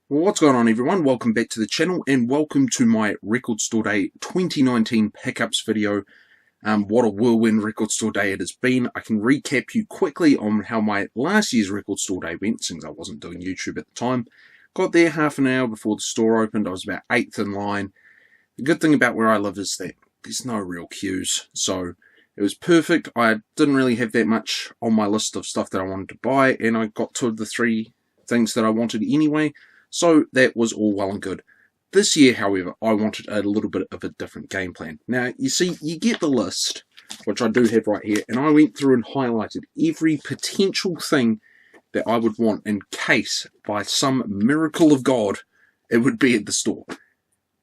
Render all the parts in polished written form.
Well, what's going on, everyone? Welcome back to the channel and welcome to my Record Store Day 2019 pickups video. What a whirlwind Record Store Day it has been. I can recap you quickly on how my last year's Record Store Day went, since I wasn't doing YouTube at the time. Got there half an hour before the store opened. I was about 8th in line. The good thing about where I live is that there's no real queues, so it was perfect. I didn't really have that much on my list of stuff that I wanted to buy, and I got to the 3 things that I wanted anyway. So that was all well and good. This year, however, I wanted a little bit of a different game plan. Now, you see, you get the list, which I do have right here, and I went through and highlighted every potential thing that I would want in case, by some miracle of God, it would be at the store.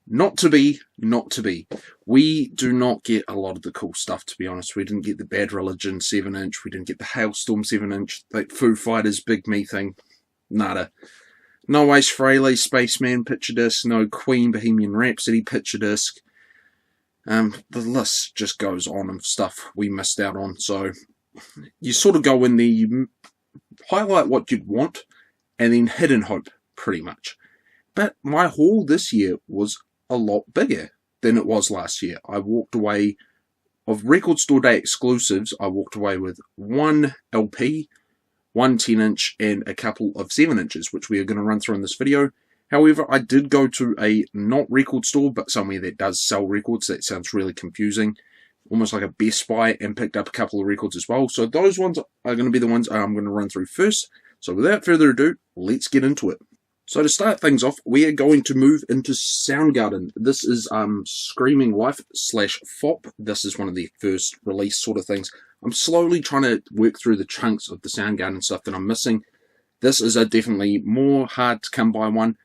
Not to be, not to be. We do not get a lot of the cool stuff, to be honest. We didn't get the Bad Religion 7-inch, we didn't get the Hailstorm 7-inch, that Foo Fighters Big Me thing. Nada. No Ace Frehley Spaceman picture disc, no Queen Bohemian Rhapsody picture disc. The list just goes on of stuff we missed out on. So you sort of go in there, you highlight what you'd want, and then hit and hope, pretty much. But my haul this year was a lot bigger than it was last year. I walked away, of Record Store Day exclusives, I walked away with 1 LP, 1 10-inch and a couple of 7-inches, which we are going to run through in this video. However, I did go to a not record store, but somewhere that does sell records. That sounds really confusing. Almost like a Best Buy, and picked up a couple of records as well. So those ones are going to be the ones I'm going to run through first. So without further ado, let's get into it. So to start things off, we are going to move into Soundgarden. This is Screaming Life / FOP. This is one of the first release sort of things. I'm slowly trying to work through the chunks of the Soundgarden stuff that I'm missing. This is a definitely more hard to come by one,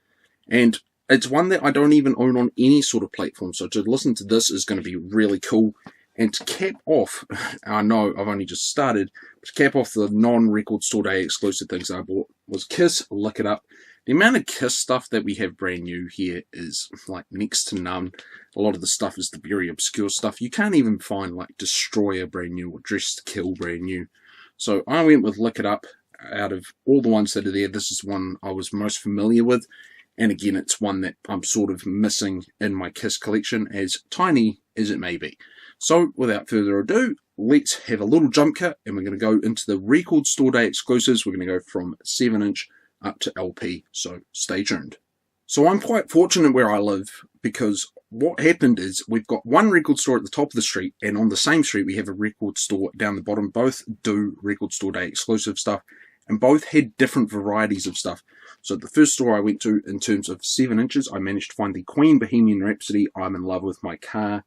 and it's one that I don't even own on any sort of platform, so to listen to this is going to be really cool. And to cap off, I know I've only just started, but to cap off the non-Record Store Day exclusive things I bought was Kiss, Lick It Up. The amount of Kiss stuff that we have brand new here is like next to none. A lot of the stuff is the very obscure stuff. You can't even find like Destroyer brand new or Dress to Kill brand new. So I went with Lick It Up. Out of all the ones that are there, this is one I was most familiar with. And again, it's one that I'm sort of missing in my Kiss collection, as tiny as it may be. So without further ado, let's have a little jump cut, and we're going to go into the Record Store Day exclusives. We're going to go from 7-inch up to LP, so stay tuned. So I'm quite fortunate where I live, because what happened is we've got one record store at the top of the street, and on the same street we have a record store down the bottom. Both do Record Store Day exclusive stuff, and both had different varieties of stuff. So the first store I went to in terms of 7-inches, I managed to find the Queen Bohemian Rhapsody I'm in Love With My Car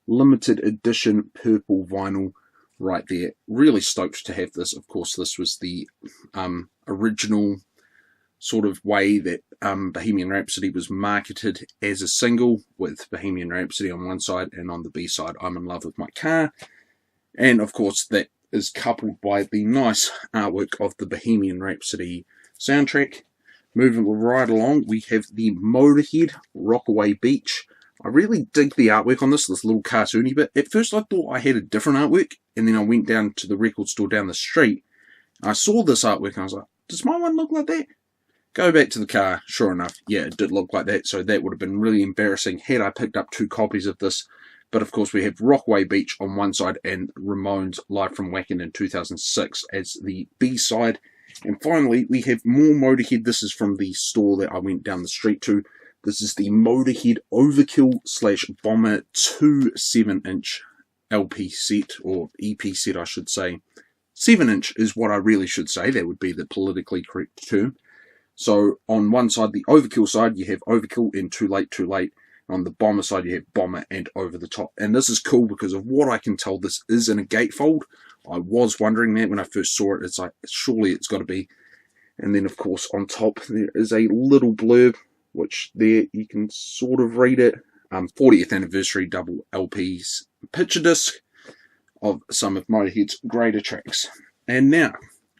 limited edition purple vinyl right there. Really stoked to have this. Of course, this was the original sort of way that Bohemian Rhapsody was marketed as a single, with Bohemian Rhapsody on one side, and on the B side I'm in Love With My Car. And of course that is coupled by the nice artwork of the Bohemian Rhapsody soundtrack. Moving right along, we have the Motorhead Rockaway Beach. I really dig the artwork on this little cartoony bit. At first I thought I had a different artwork, and then I went down to the record store down the street. I saw this artwork and I was like, does my one look like that? Go back to the car, sure enough, yeah, it did look like that, so that would have been really embarrassing had I picked up 2 copies of this. But of course we have Rockaway Beach on one side and Ramones Live from Wacken in 2006 as the B-side. And finally we have more Motorhead. This is from the store that I went down the street to. This is the Motorhead Overkill / Bomber 2 7-inch LP set, or EP set I should say. 7-inch is what I really should say, that would be the politically correct term. So on one side, the Overkill side, you have Overkill and Too Late, Too Late. On the Bomber side, you have Bomber and Over the Top. And this is cool because of what I can tell, this is in a gatefold. I was wondering that when I first saw it. It's like, surely it's got to be. And then, of course, on top, there is a little blurb, which there you can sort of read it. 40th anniversary double LPs picture disc of some of Motorhead's greater tracks. And now,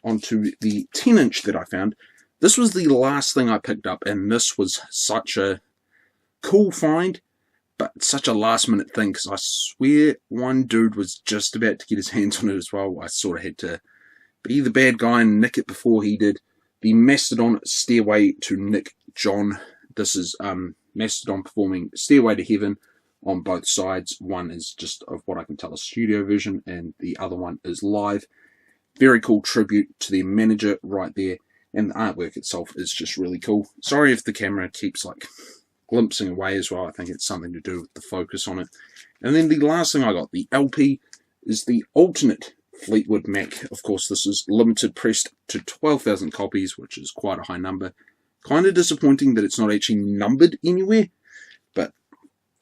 onto the 10-inch that I found. This was the last thing I picked up, and this was such a cool find, but such a last minute thing, because I swear one dude was just about to get his hands on it as well. I sort of had to be the bad guy and nick it before he did. The Mastodon Stairway to Nick John. This is Mastodon performing Stairway to Heaven on both sides. One is just, of what I can tell, a studio version, and the other one is live. Very cool tribute to their manager right there, and the artwork itself is just really cool. Sorry if the camera keeps like glimpsing away as well. I think it's something to do with the focus on it. And then the last thing I got, the LP, is the alternate Fleetwood Mac. Of course, this is limited pressed to 12,000 copies, which is quite a high number. Kind of disappointing that it's not actually numbered anywhere, but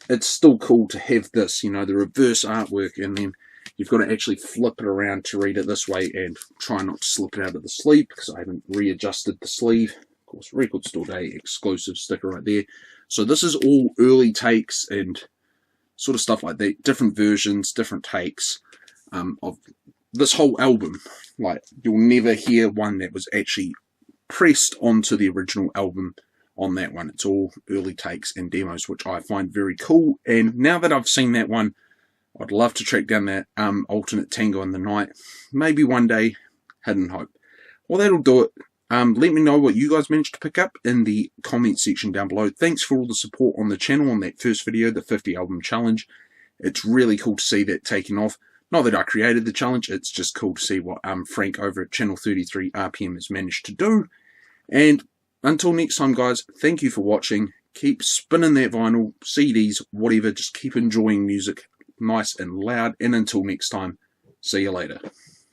it's still cool to have this, you know, the reverse artwork, and then you've got to actually flip it around to read it this way, and try not to slip it out of the sleeve because I haven't readjusted the sleeve. Of course, Record Store Day exclusive sticker right there. So this is all early takes and sort of stuff like that, different versions, different takes of this whole album. Like, you'll never hear one that was actually pressed onto the original album on that one. It's all early takes and demos, which I find very cool. And now that I've seen that one, I'd love to track down that alternate Tango in the Night. Maybe one day, hidden hope. Well, that'll do it. Let me know what you guys managed to pick up in the comment section down below. Thanks for all the support on the channel on that first video, the 50 album challenge. It's really cool to see that taking off. Not that I created the challenge, it's just cool to see what Frank over at Channel 33 RPM has managed to do. And until next time, guys, thank you for watching. Keep spinning that vinyl, CDs, whatever. Just keep enjoying music nice and loud. And until next time, see you later.